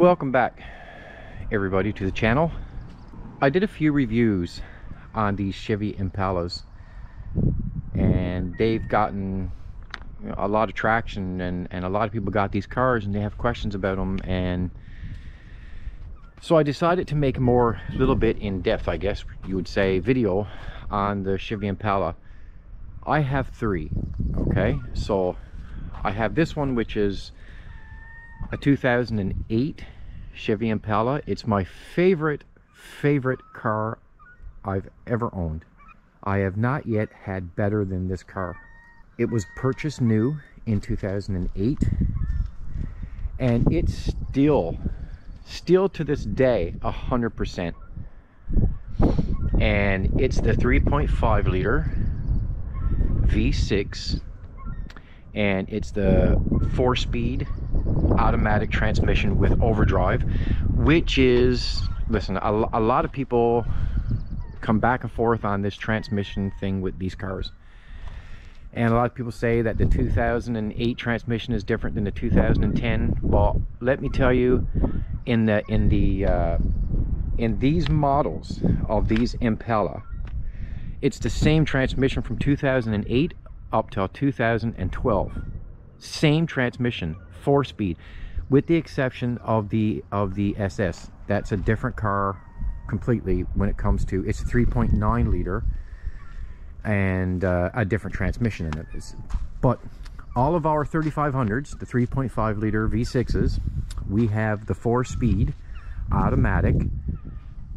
Welcome back everybody to the channel. I did a few reviews on these Chevy Impalas and they've gotten a lot of traction, and a lot of people got these cars and they have questions about them, and so I decided to make a little bit in-depth, I guess you would say, video on the Chevy Impala. I have three. Okay, so I have this one, which is a 2008 Chevy Impala. It's my favorite car I've ever owned. I have not yet had better than this car. It was purchased new in 2008, and it's still to this day 100%. And it's the 3.5 liter V6, and it's the 4-speed automatic transmission with overdrive, which is, listen, a lot of people come back and forth on this transmission thing with these cars, and a lot of people say that the 2008 transmission is different than the 2010. Well, let me tell you, in these models of these Impala, it's the same transmission from 2008 up till 2012. Same transmission, 4-speed, with the exception of the SS. That's a different car completely when it comes to, it's a 3.9 liter and a different transmission in it. But all of our 3500s, the 3.5 liter V6s, we have the 4-speed automatic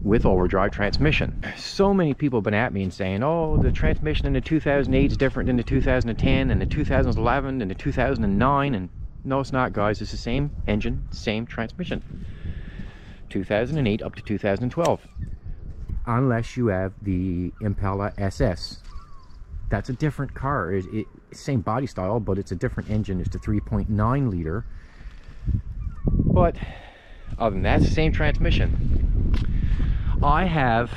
with overdrive transmission. So many people have been at me and saying, oh, the transmission in the 2008 is different than the 2010 and the 2011 and the 2009, and no, it's not, guys. It's the same engine, same transmission, 2008 up to 2012, unless you have the Impala SS. That's a different car. Same body style, but it's a different engine. It's the 3.9 liter, but other than that, it's the same transmission. I have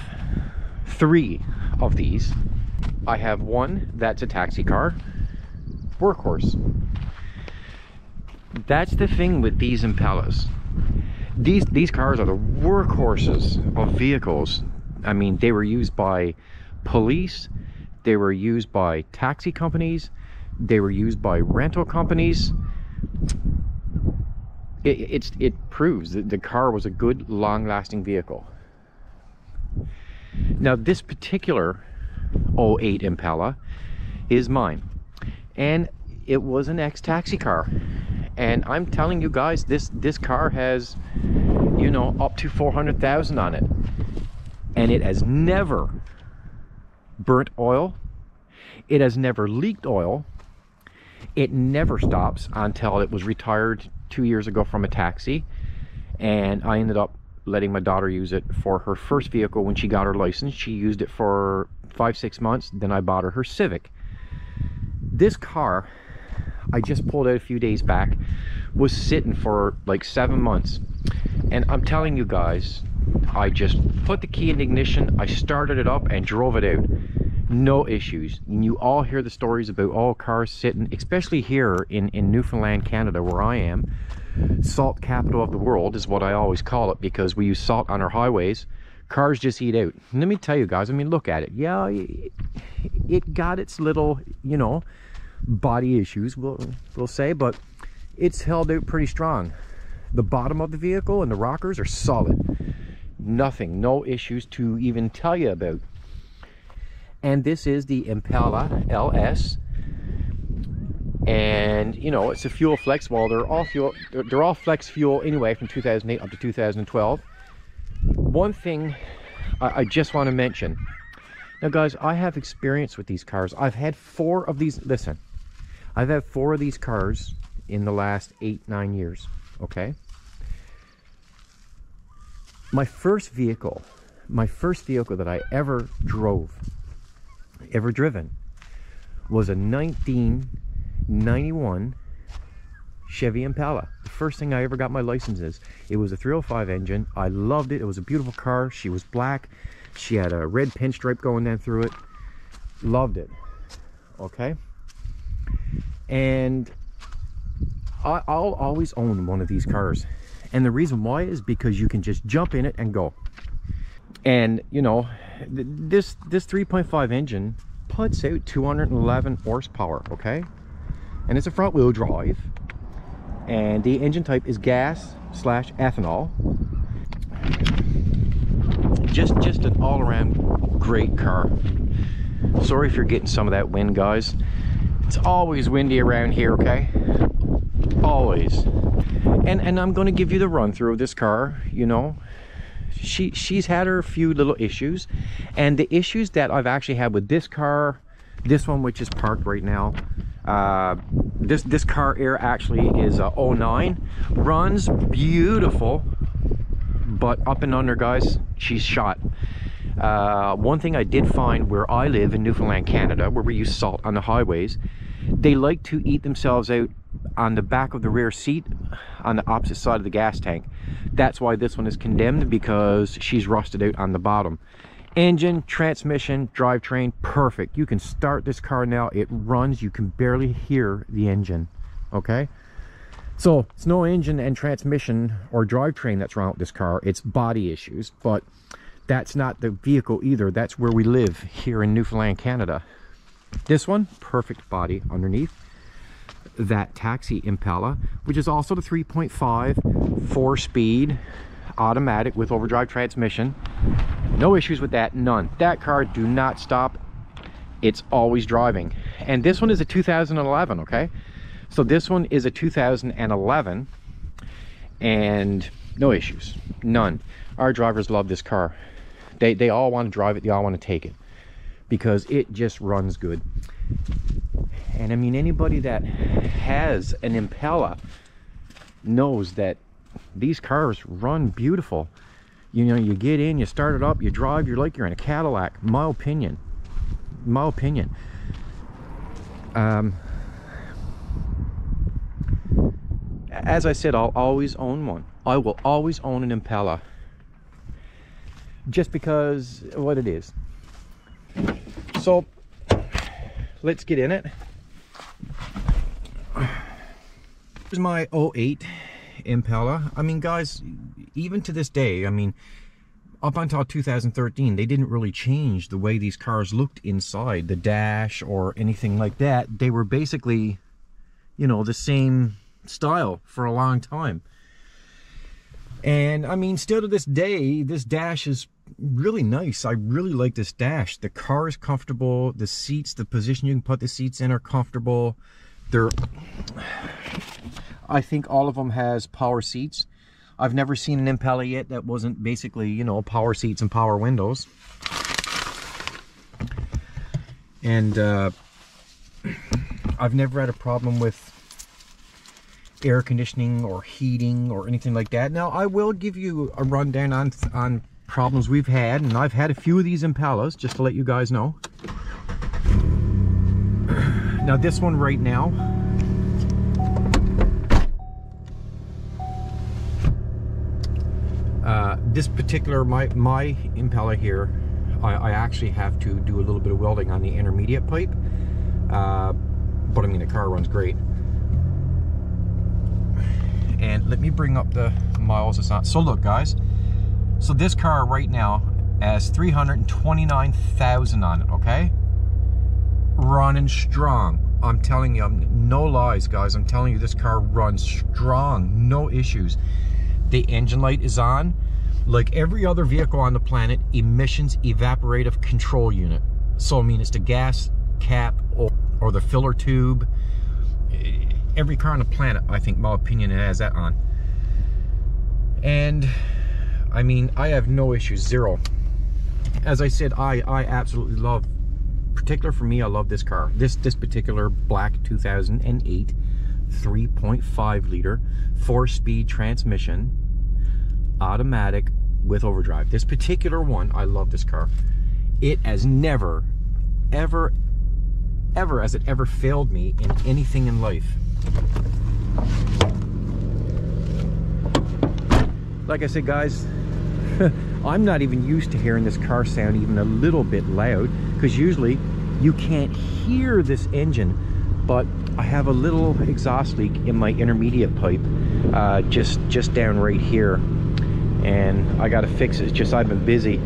three of these. I have one that's a taxi car, workhorse. That's the thing with these Impalas. These cars are the workhorses of vehicles. I mean, they were used by police, they were used by taxi companies, they were used by rental companies. It proves that the car was a good, long-lasting vehicle. Now, this particular 08 Impala is mine, and it was an ex-taxi car. And I'm telling you guys, this car has, you know, up to 400,000 on it, and it has never burnt oil. It has never leaked oil. It never stops until it was retired 2 years ago from a taxi, and I ended up letting my daughter use it for her first vehicle when she got her license. She used it for 5-6 months, then I bought her Civic. This car, I just pulled out a few days back, was sitting for like 7 months, and I'm telling you guys, I just put the key in the ignition, I started it up and drove it out. No issues. And you all hear the stories about all cars sitting, especially here in Newfoundland, Canada, where I am. Salt capital of the world is what I always call it, because we use salt on our highways. Cars just eat out. And let me tell you guys, I mean, look at it. Yeah, it got its little, you know, body issues, we'll say, but it's held out pretty strong. The bottom of the vehicle and the rockers are solid. Nothing, no issues to even tell you about. And this is the Impala LS, and you know, it's a fuel flex. Well, they're all flex fuel anyway, from 2008 up to 2012. One thing I just want to mention now, guys, I have experience with these cars. I've had 4 of these. Listen, I've had 4 of these cars in the last 8-9 years. Okay, my first vehicle that I ever driven was a 1991 Chevy Impala. The first thing I ever got my license is. It was a 305 engine. I loved it. It was a beautiful car. She was black. She had a red pinstripe going down through it. Loved it. Okay, and I'll always own one of these cars, and the reason why is because you can just jump in it and go. And you know, this 3.5 engine puts out 211 horsepower, okay, and it's a front wheel drive, and the engine type is gas / ethanol. Just an all-around great car. Sorry if you're getting some of that wind, guys. It's always windy around here, okay? Always. And I'm going to give you the run through of this car. You know, she's had her few little issues, and the issues that I've actually had with this car, this one which is parked right now, this car air actually is 09, runs beautiful, but up and under, guys, she's shot. One thing I did find where I live in Newfoundland, Canada, where we use salt on the highways, they like to eat themselves out on the back of the rear seat on the opposite side of the gas tank. That's why this one is condemned, because she's rusted out on the bottom. Engine, transmission, drivetrain, perfect. You can start this car now, it runs, you can barely hear the engine, okay? So it's no engine and transmission or drivetrain that's wrong with this car, it's body issues. But that's not the vehicle either, that's where we live here in Newfoundland, Canada. This one, perfect body underneath. That taxi Impala, which is also the 3.5 4-speed automatic with overdrive transmission. No issues with that, none. That car do not stop, it's always driving. And this one is a 2011, okay? So this one is a 2011, and no issues, none. Our drivers love this car. They all want to drive it, they all want to take it, because it just runs good. And I mean, anybody that has an Impala knows that these cars run beautiful. You know, you get in, you start it up, you drive, you're like you're in a Cadillac, my opinion. As I said, I'll always own one. I will always own an Impala, just because what it is. So let's get in it. Here's my 08 Impala. I mean, guys, even to this day, I mean, up until 2013, they didn't really change the way these cars looked inside, the dash or anything like that. They were basically, you know, the same style for a long time. And I mean, still to this day, this dash is really nice. I really like this dash. The car is comfortable, the seats, the position you can put the seats in are comfortable. I think all of them has power seats. I've never seen an Impala yet that wasn't basically, you know, power seats and power windows. And I've never had a problem with air conditioning or heating or anything like that. Now, I will give you a rundown on problems we've had, and I've had a few of these Impalas, just to let you guys know. Now, this one right now, this particular, my Impala here, I actually have to do a little bit of welding on the intermediate pipe, but I mean, the car runs great. And let me bring up the miles it's on. So look, guys, so this car right now has 329,000 on it, okay? Running strong. I'm telling you, no lies, guys. I'm telling you, this car runs strong, no issues. The engine light is on. Like every other vehicle on the planet, emissions evaporative control unit. So I mean, it's the gas cap or the filler tube. Every car on the planet, I think, my opinion, has that on. And I mean, I have no issues, zero. As I said, I absolutely love, particular for me, I love this car. This particular black 2008 3.5 liter 4-speed transmission, automatic with overdrive. This particular one, I love this car. It has never, ever has it ever failed me in anything in life. Like I said, guys, I'm not even used to hearing this car sound even a little bit loud, because usually you can't hear this engine. But I have a little exhaust leak in my intermediate pipe, just down right here, and I got to fix it. It's just I've been busy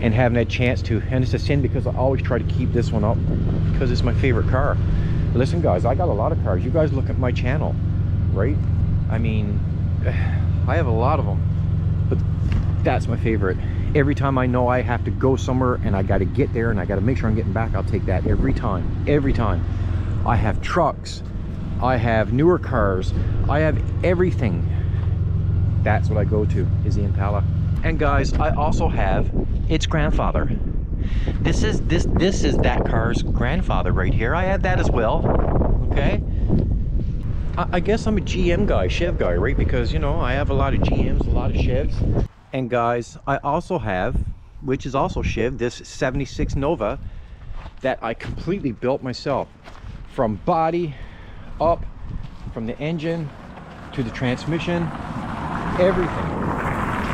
and haven't had a chance to, and it's a sin because I always try to keep this one up because it's my favorite car. Listen guys, I got a lot of cars. You guys look at my channel, right? I mean, I have a lot of them, but that's my favorite. Every time I know I have to go somewhere and I got to get there and I got to make sure I'm getting back, I'll take that every time. I have trucks, I have newer cars, I have everything. That's what I go to, is the Impala. And guys, I also have its grandfather. This is that car's grandfather right here. I had that as well. Okay, I guess I'm a GM guy, Chev guy, right? Because, you know, I have a lot of GMs, a lot of Chevs. And guys, I also have, which is also Chev, this 76 Nova that I completely built myself. From body up, from the engine to the transmission, everything.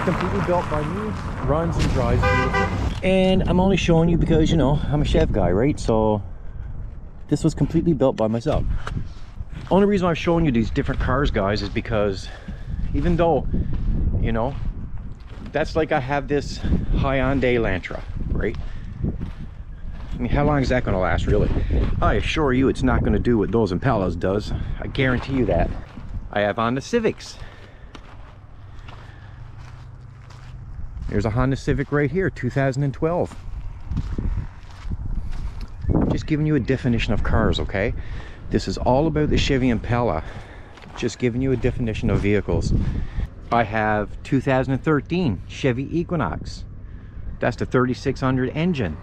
Completely built by me, runs and drives beautiful. And I'm only showing you because, you know, I'm a Chev guy, right? So this was completely built by myself. Only reason I'm showing you these different cars, guys, is because even though, you know, that's like I have this Hyundai Elantra, right? I mean, how long is that going to last, really? I assure you it's not going to do what those Impalas does. I guarantee you that. I have Honda Civics. There's a Honda Civic right here, 2012. Just giving you a definition of cars, okay? This is all about the Chevy Impala. Just giving you a definition of vehicles. I have 2013 Chevy Equinox. That's the 3600 engine.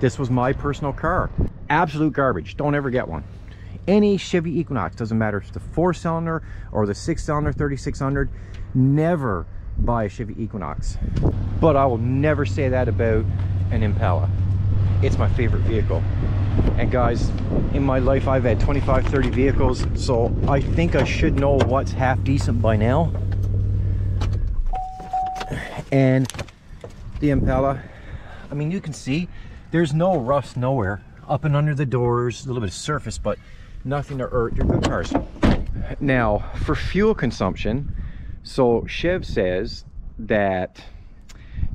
This was my personal car. Absolute garbage. Don't ever get one. Any Chevy Equinox, doesn't matter if it's the 4-cylinder or the 6-cylinder 3600, never buy a Chevy Equinox. But I will never say that about an Impala. It's my favorite vehicle. And guys, in my life I've had 25-30 vehicles, so I think I should know what's half decent by now. And the Impala, I mean, you can see there's no rust nowhere. Up and under the doors, a little bit of surface, but nothing to hurt. They're good cars. Now, for fuel consumption, so Chev says that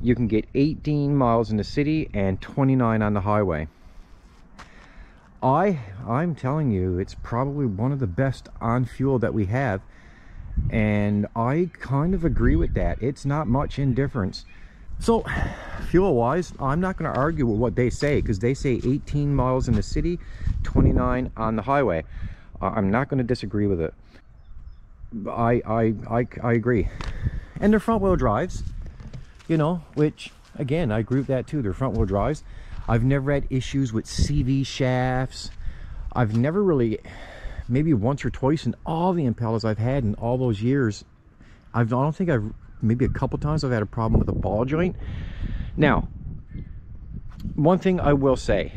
you can get 18 miles in the city and 29 on the highway. I'm telling you, it's probably one of the best on fuel that we have, and I kind of agree with that. It's not much in difference. So fuel wise, I'm not going to argue with what they say, because they say 18 miles in the city, 29 on the highway. I'm not going to disagree with it. I agree. And they're front wheel drives, you know, which again, I agree with that too. They're front wheel drives. I've never had issues with CV shafts. I've never really, maybe once or twice in all the Impalas I've had in all those years, I don't think I've, maybe a couple times I've had a problem with a ball joint. Now, one thing I will say,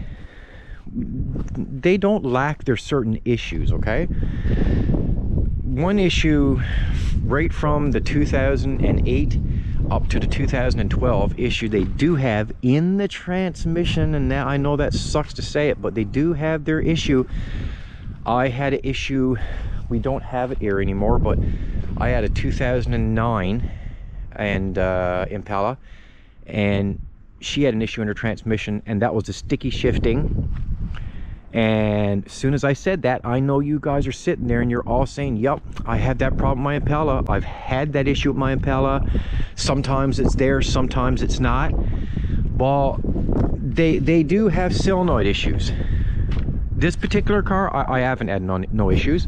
they don't lack their certain issues, okay? One issue right from the 2008 up to the 2012 issue they do have in the transmission, and now I know that sucks to say it, but they do have their issue. I had an issue, we don't have it here anymore, but I had a 2009 and Impala, and she had an issue in her transmission, and that was the sticky shifting. And as soon as I said that, I know you guys are sitting there and you're all saying, yep, I had that problem with my Impala. I've had that issue with my Impala. Sometimes it's there, sometimes it's not. Well, they do have solenoid issues. This particular car, I haven't had no issues.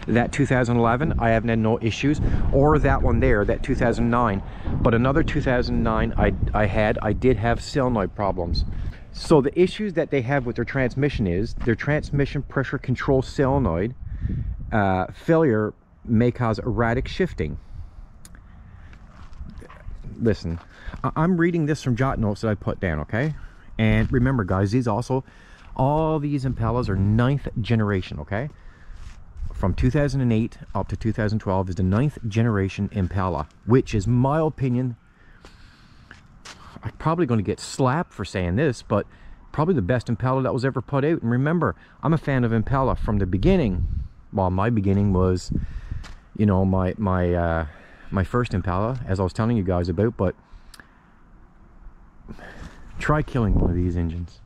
That 2011, I haven't had no issues. Or that one there, that 2009. But another 2009 I did have solenoid problems. So the issues that they have with their transmission is their transmission pressure control solenoid failure may cause erratic shifting. Listen, I'm reading this from jot notes that I put down, okay? And remember guys, all these Impalas are 9th generation, okay? From 2008 up to 2012 is the 9th generation Impala, which is my opinion. I'm probably going to get slapped for saying this, but probably the best Impala that was ever put out. And remember, I'm a fan of Impala from the beginning. Well, my beginning was, you know, my first Impala, as I was telling you guys about. But try killing one of these engines.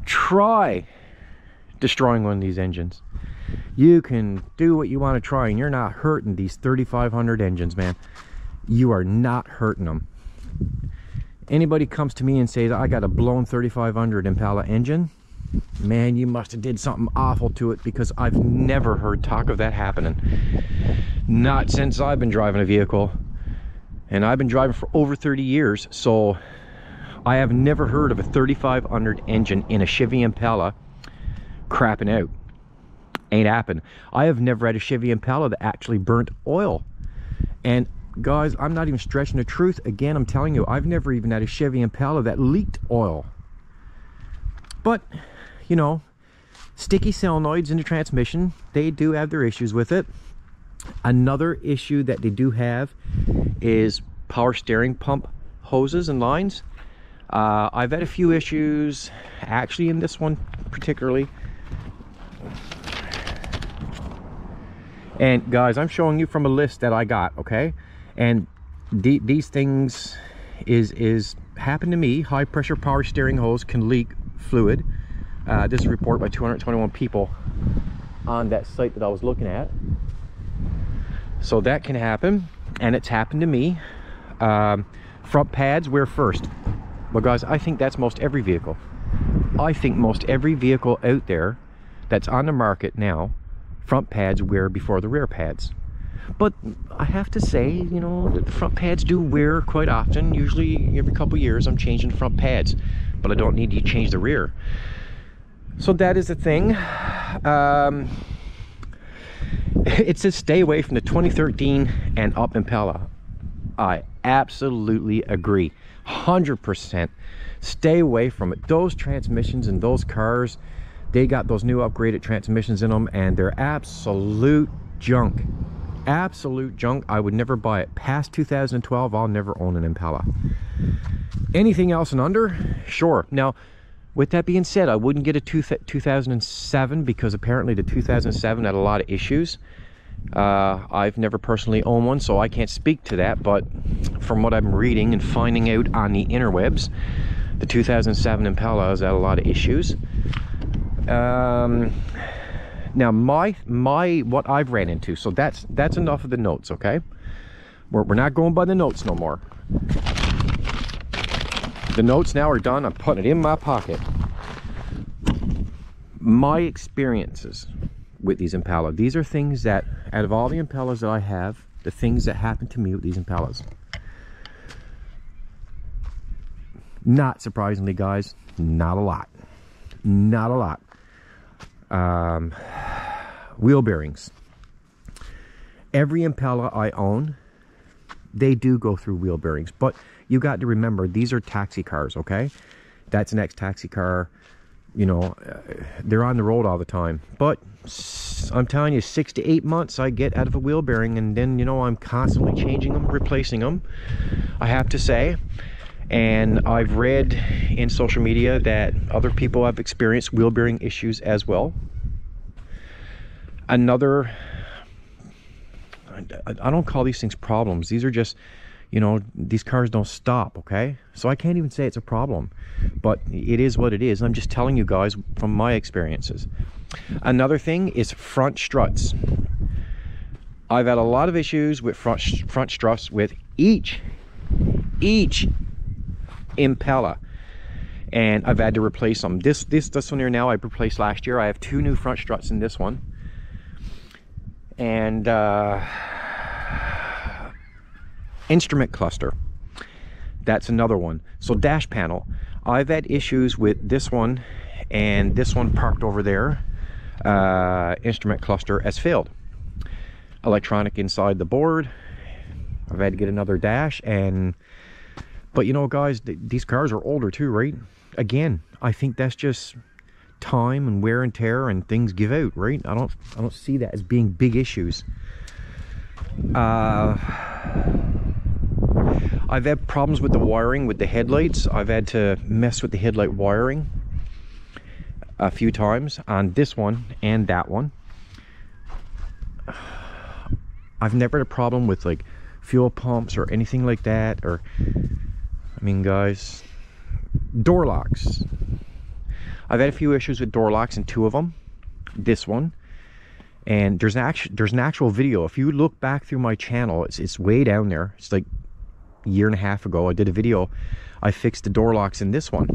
Try destroying one of these engines. You can do what you want to try, and you're not hurting these 3500 engines, man. You are not hurting them. Anybody comes to me and says, I got a blown 3500 Impala engine, man, you must have did something awful to it, because I've never heard talk of that happening. Not since I've been driving a vehicle, and I've been driving for over 30 years, so I have never heard of a 3500 engine in a Chevy Impala crapping out. Ain't happened. I have never had a Chevy Impala that actually burnt oil. And guys, I'm not even stretching the truth. Again, I'm telling you, I've never even had a Chevy Impala that leaked oil. But, you know, sticky solenoids in the transmission, they do have their issues with it. Another issue that they do have is power steering pump hoses and lines. I've had a few issues, actually, in this one particularly. And guys, I'm showing you from a list that I got, okay? And these things is happened to me. High pressure power steering hose can leak fluid. This is reported by 221 people on that site that I was looking at. So that can happen, and it's happened to me. Front pads wear first. Well guys, I think that's most every vehicle. I think most every vehicle out there that's on the market now, front pads wear before the rear pads. But I have to say, you know, the front pads do wear quite often. Usually every couple years I'm changing the front pads, but I don't need to change the rear. So that is the thing. It says stay away from the 2013 and up Impala. I absolutely agree. 100%. Stay away from it. Those transmissions in those cars, they got those new upgraded transmissions in them, and they're absolute junk. Absolute junk. I would never buy it. Past 2012, I'll never own an Impala. Anything else and under? Sure. Now, with that being said, I wouldn't get a 2007, because apparently the 2007 had a lot of issues. I've never personally owned one, so I can't speak to that, but from what I'm reading and finding out on the interwebs, the 2007 Impala has had a lot of issues. Now what I've ran into, so that's enough of the notes, okay? We're not going by the notes no more. The notes now are done. I'm putting it in my pocket. My experiences with these Impala, these are things that, out of all the Impalas that I have, the things that happened to me with these Impalas. Not surprisingly, guys, not a lot. Not a lot. Wheel bearings. Every Impala I own, they do go through wheel bearings, but you got to remember, these are taxi cars, okay? That's an ex-taxi car, you know, they're on the road all the time. But I'm telling you, 6 to 8 months I get out of a wheel bearing, and then, you know, I'm constantly changing them, replacing them, I have to say. And I've read in social media that other people have experienced wheel bearing issues as well. Another, I don't call these things problems. These are just, you know, these cars don't stop, okay? So I can't even say it's a problem, but it is what it is. I'm just telling you guys from my experiences. Another thing is front struts. I've had a lot of issues with front struts with each Impala, and I've had to replace them. This one here now I replaced last year. I have 2 new front struts in this one, and instrument cluster, that's another one. So dash panel, I've had issues with this one and this one parked over there. Instrument cluster has failed. Electronic inside the board, I've had to get another dash. And but you know, guys, these cars are older too, right? Again, I think that's just time and wear and tear, and things give out, right? I don't see that as being big issues. I've had problems with the wiring with the headlights. I've had to mess with the headlight wiring a few times on this one and that one. I've never had a problem with like fuel pumps or anything like that. Or, I mean, guys, door locks. I've had a few issues with door locks in 2 of them. This one, and there's an actual video. If you look back through my channel, it's way down there. It's like a year and a half ago. I did a video. I fixed the door locks in this one,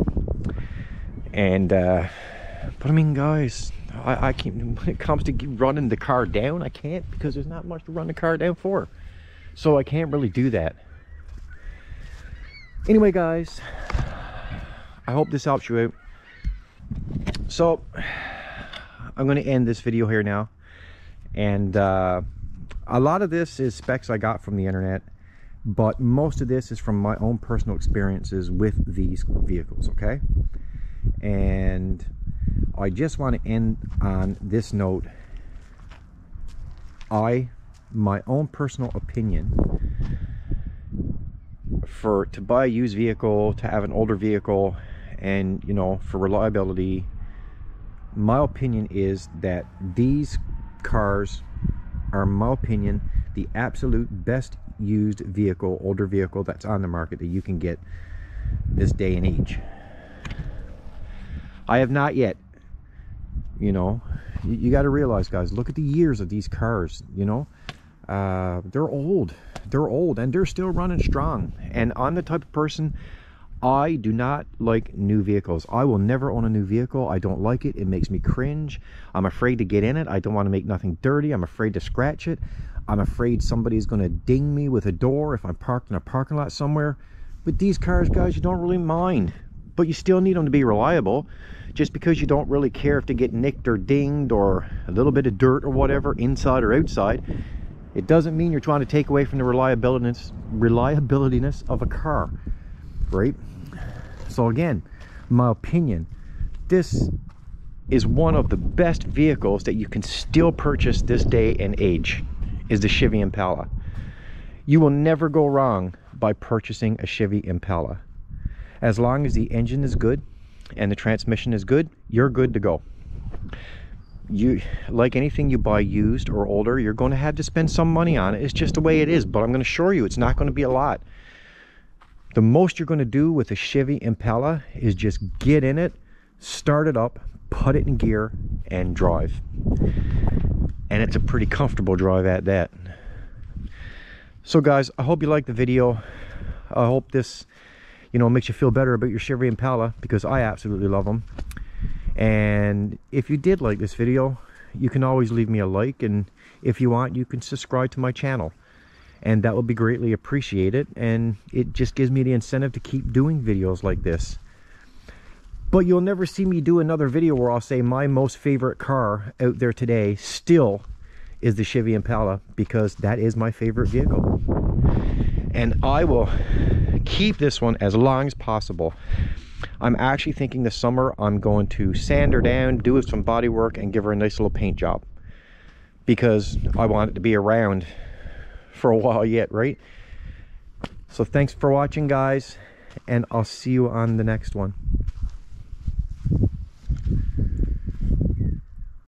and but I mean, guys, I can't. When it comes to running the car down, I can't, because there's not much to run the car down for. So I can't really do that. Anyway, guys, I hope this helps you out. So I'm going to end this video here now. And a lot of this is specs I got from the internet, but most of this is from my own personal experiences with these vehicles, okay? And I just want to end on this note. My own personal opinion, to buy a used vehicle, to have an older vehicle, and, you know, for reliability, my opinion is that these cars are, in my opinion, the absolute best used vehicle, older vehicle that's on the market that you can get this day and age. I have not yet, you know, you got to realize, guys, look at the years of these cars, you know. They're old and they're still running strong. And I'm the type of person, I do not like new vehicles. I will never own a new vehicle. I don't like it. It makes me cringe. I'm afraid to get in it. I don't want to make nothing dirty. I'm afraid to scratch it. I'm afraid somebody's going to ding me with a door if I'm parked in a parking lot somewhere. But these cars, guys, you don't really mind. But you still need them to be reliable. Just because you don't really care if they get nicked or dinged or a little bit of dirt or whatever, inside or outside, it doesn't mean you're trying to take away from the reliabilitiness of a car, right? So again, my opinion, this is one of the best vehicles that you can still purchase this day and age, is the Chevy Impala. You will never go wrong by purchasing a Chevy Impala. As long as the engine is good and the transmission is good, you're good to go. You, like anything you buy used or older, you're going to have to spend some money on it. It's just the way it is, but I'm going to assure you it's not going to be a lot. The most you're going to do with a Chevy Impala is just get in it, start it up, put it in gear, and drive. And it's a pretty comfortable drive at that. So guys, I hope you liked the video. I hope this, you know, makes you feel better about your Chevy Impala, because I absolutely love them. And if you did like this video, you can always leave me a like, and if you want, you can subscribe to my channel, and that would be greatly appreciated, and it just gives me the incentive to keep doing videos like this. But you'll never see me do another video where I'll say my most favorite car out there today still is the Chevy Impala, because that is my favorite vehicle, and I will keep this one as long as possible. I'm actually thinking this summer I'm going to sand her down, do some body work, and give her a nice little paint job, because I want it to be around for a while yet, right? So thanks for watching, guys, and I'll see you on the next one.